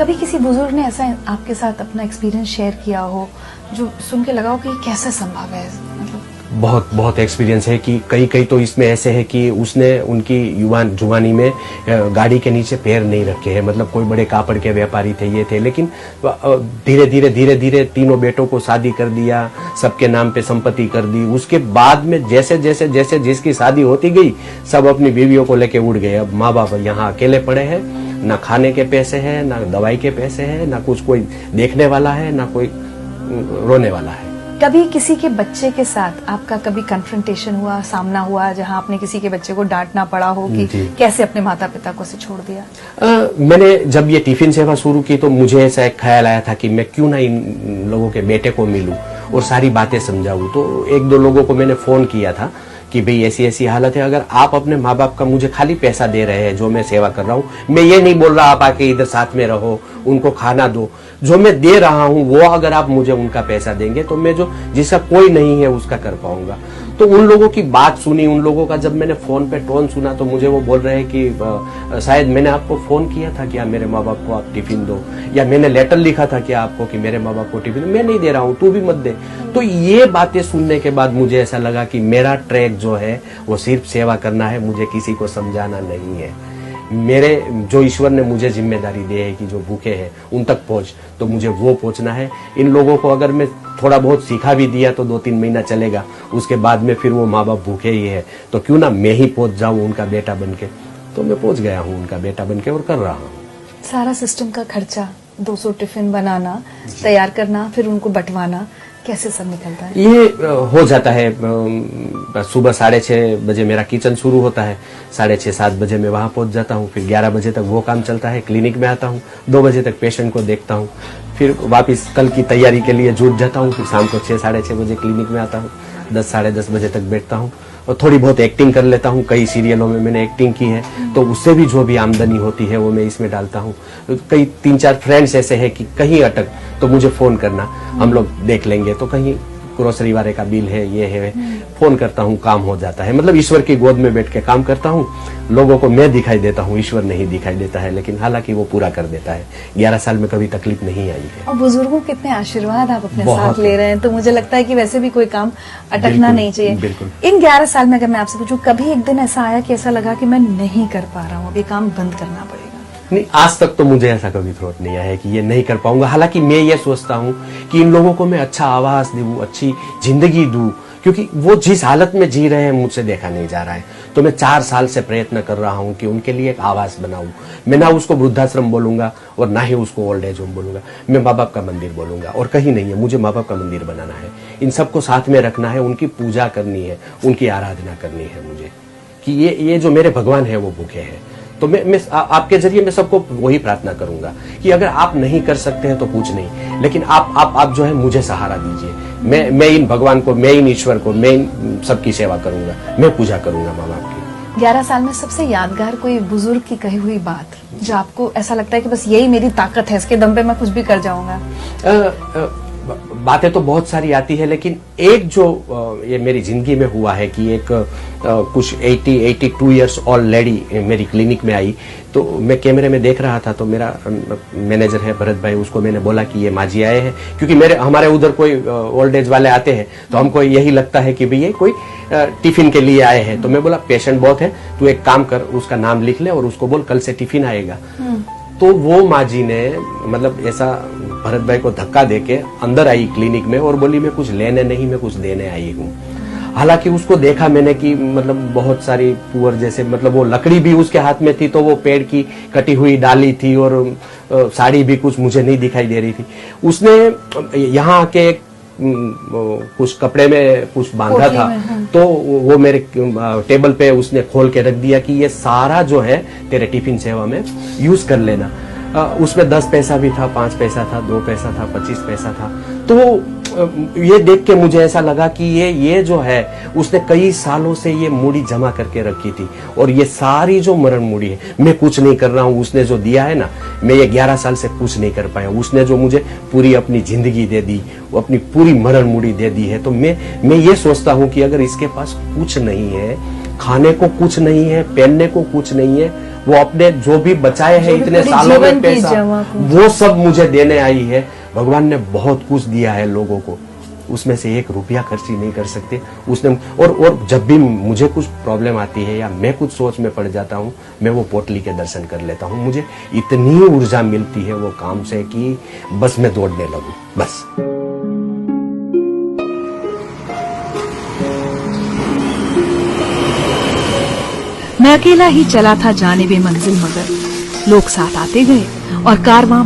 कभी किसी बुजुर्ग ने ऐसा आपके साथ अपना एक्सपीरियंस शेयर किया हो जो सुन के लगा हो कि ये कैसे संभव है? मतलब बहुत बहुत एक्सपीरियंस है कि कई तो इसमें ऐसे है कि उसने उनकी जुबानी में गाड़ी के नीचे पैर नहीं रखे हैं। मतलब कोई बड़े कापड़ के व्यापारी थे, ये थे, लेकिन धीरे धीरे तीनों बेटों को शादी कर दिया, सबके नाम पे संपत्ति कर दी। उसके बाद में जैसे जैसे जैसे जिसकी शादी होती गई सब अपनी बीवियों को लेके उड़ गए। अब माँ बाप यहाँ अकेले पड़े हैं, ना खाने के पैसे हैं, ना दवाई के पैसे हैं, ना कुछ कोई देखने वाला है, ना कोई रोने वाला है। कभी किसी के बच्चे के साथ आपका कभी कन्फ्रंटेशन हुआ, सामना हुआ, जहां आपने किसी के बच्चे को डांटना पड़ा हो कि कैसे अपने माता पिता को से छोड़ दिया? मैंने जब ये टिफिन सेवा शुरू की तो मुझे ऐसा एक ख्याल आया था कि मैं क्यों ना इन लोगों के बेटे को मिलूं और सारी बातें समझाऊं। तो एक दो लोगों को मैंने फोन किया था कि भाई ऐसी ऐसी हालत है, अगर आप अपने माँ बाप का मुझे खाली पैसा दे रहे हैं जो मैं सेवा कर रहा हूँ, मैं ये नहीं बोल रहा आप आके इधर साथ में रहो, उनको खाना दो, जो मैं दे रहा हूँ वो अगर आप मुझे उनका पैसा देंगे तो मैं जो जिसका कोई नहीं है उसका कर पाऊंगा। तो उन लोगों की बात सुनी, उन लोगों का जब मैंने फोन पे टोन सुना तो मुझे वो बोल रहे हैं कि शायद मैंने आपको फोन किया था क्या मेरे माँ बाप को आप टिफिन दो, या मैंने लेटर लिखा था क्या आपको कि मेरे माँ बाप को टिफिन, मैं नहीं दे रहा हूँ, तू भी मत दे। तो ये बातें सुनने के बाद मुझे ऐसा लगा कि मेरा ट्रैक जो है वो सिर्फ सेवा करना है, मुझे किसी को समझाना नहीं है। मेरे जो ईश्वर ने मुझे जिम्मेदारी दी है कि जो भूखे हैं उन तक पहुंच, तो मुझे वो पहुंचना है। इन लोगों को अगर मैं थोड़ा बहुत सिखा भी दिया तो 2-3 महीना चलेगा, उसके बाद में फिर वो माँ बाप भूखे ही है, तो क्यों ना मैं ही पहुंच जाऊं उनका बेटा बनके। तो मैं पहुंच गया हूं उनका बेटा बनके और कर रहा हूं। सारा सिस्टम का खर्चा, 200 टिफिन बनाना, तैयार करना, फिर उनको बंटवाना, कैसे सब निकलता है? ये हो जाता है। सुबह 6:30 बजे मेरा किचन शुरू होता है, 6:30-7 बजे मैं वहां पहुंच जाता हूं, फिर 11 बजे तक वो काम चलता है। क्लिनिक में आता हूं, 2 बजे तक पेशेंट को देखता हूं, फिर वापस कल की तैयारी के लिए जुट जाता हूं, फिर शाम को 6-6:30 बजे क्लिनिक में आता हूं, 10-10:30 बजे तक बैठता हूं और थोड़ी बहुत एक्टिंग कर लेता हूं। कई सीरियलों में मैंने एक्टिंग की है, तो उससे भी जो भी आमदनी होती है वो मैं इसमें डालता हूं। कई 3-4 फ्रेंड्स ऐसे हैं कि कहीं अटक तो मुझे फोन करना, हम लोग देख लेंगे। तो कहीं ग्रोसरी वाले का बिल है, ये है, फोन करता हूँ, काम हो जाता है। मतलब ईश्वर की गोद में बैठ के काम करता हूँ। लोगों को मैं दिखाई देता हूँ, ईश्वर नहीं दिखाई देता है, लेकिन हालांकि वो पूरा कर देता है। 11 साल में कभी तकलीफ नहीं आई है। और बुजुर्गों के इतने आशीर्वाद आप अपने साथ ले रहे हैं, तो मुझे लगता है कि वैसे भी कोई काम अटकना नहीं चाहिए। बिल्कुल। इन 11 साल में अगर मैं आपसे पूछूं, कभी एक दिन ऐसा आया कि ऐसा लगा कि मैं नहीं कर पा रहा हूँ, अब ये काम बंद करना पड़ेगा? नहीं, आज तक तो मुझे ऐसा कभी थॉट नहीं आया है कि ये नहीं कर पाऊंगा। हालांकि मैं ये सोचता हूँ कि इन लोगों को मैं अच्छा आवास दूं, अच्छी जिंदगी दूं, क्योंकि वो जिस हालत में जी रहे हैं मुझसे देखा नहीं जा रहा है। तो मैं 4 साल से प्रयत्न कर रहा हूँ कि उनके लिए एक आवास बनाऊं। मैं ना उसको वृद्धाश्रम बोलूंगा और ना ही उसको ओल्ड एज होम बोलूंगा, मैं माँ बाप का मंदिर बोलूंगा। और कहीं नहीं है, मुझे माँ बाप का मंदिर बनाना है, इन सबको साथ में रखना है, उनकी पूजा करनी है, उनकी आराधना करनी है मुझे, कि ये जो मेरे भगवान है वो भूखे हैं। तो मैं आपके जरिए मैं सबको वही प्रार्थना करूंगा कि अगर आप नहीं कर सकते हैं तो कुछ नहीं, लेकिन आप जो है मुझे सहारा दीजिए। मैं इन भगवान को, मैं इन ईश्वर को, मैं इन सबकी सेवा करूंगा, मैं पूजा करूंगा माँ बाप की। 11 साल में सबसे यादगार कोई बुजुर्ग की कही हुई बात जो आपको ऐसा लगता है कि बस यही मेरी ताकत है, इसके दम पे मैं कुछ भी कर जाऊंगा? बातें तो बहुत सारी आती है, लेकिन एक जो ये मेरी जिंदगी में हुआ है कि एक कुछ 82 इयर्स ओल्ड लेडी मेरी क्लिनिक में आई। तो मैं कैमरे में देख रहा था, तो मेरा मैनेजर है भरत भाई, उसको मैंने बोला कि ये माजी आए हैं, क्योंकि हमारे उधर कोई ओल्ड एज वाले आते हैं तो हमको यही लगता है कि भैया कोई टिफिन के लिए आए हैं। तो मैं बोला पेशेंट बहुत है, तू एक काम कर, उसका नाम लिख ले और उसको बोल कल से टिफिन आएगा। तो वो माँ जी ने मतलब ऐसा भरत भाई को धक्का देके अंदर आई क्लिनिक में और बोली मैं कुछ लेने नहीं, मैं कुछ देने आई हूँ। हालांकि उसको देखा मैंने कि मतलब बहुत सारी पुअर जैसे, मतलब वो लकड़ी भी उसके हाथ में थी, तो वो पेड़ की कटी हुई डाली थी और साड़ी भी कुछ मुझे नहीं दिखाई दे रही थी। उसने यहाँ आके कुछ कपड़े में कुछ बांधा था, तो वो मेरे टेबल पे उसने खोल के रख दिया कि ये सारा जो है तेरे टिफिन सेवा में यूज कर लेना। उसमें 10 पैसा भी था, 5 पैसा था, 2 पैसा था, 25 पैसा था। तो ये देख के मुझे ऐसा लगा कि ये जो है उसने कई सालों से ये मूड़ी जमा करके रखी थी, और ये सारी जो मरण मूड़ी है मैं कुछ नहीं कर रहा हूँ। उसने जो दिया है ना, मैं ये 11 साल से कुछ नहीं कर पाया। उसने जो मुझे पूरी अपनी जिंदगी दे दी, वो अपनी पूरी मरण मूड़ी दे दी है। तो मैं ये सोचता हूँ कि अगर इसके पास कुछ नहीं है, खाने को कुछ नहीं है, पहनने को कुछ नहीं है, वो अपने जो भी बचाए हैं इतने पूरी सालों जीवन में की पैसा, जमा पूंजी। वो सब मुझे देने आई है। भगवान ने बहुत कुछ दिया है लोगों को, उसमें से 1 रुपया खर्च ही नहीं कर सकते उसने। और जब भी मुझे कुछ प्रॉब्लम आती है या मैं कुछ सोच में पड़ जाता हूँ, मैं वो पोटली के दर्शन कर लेता हूँ। मुझे इतनी ऊर्जा मिलती है वो काम से कि बस मैं दौड़ने लगूं बस। मैं अकेला ही चला था जाने बे मंजिल, मगर लोग साथ आते गए और कारवां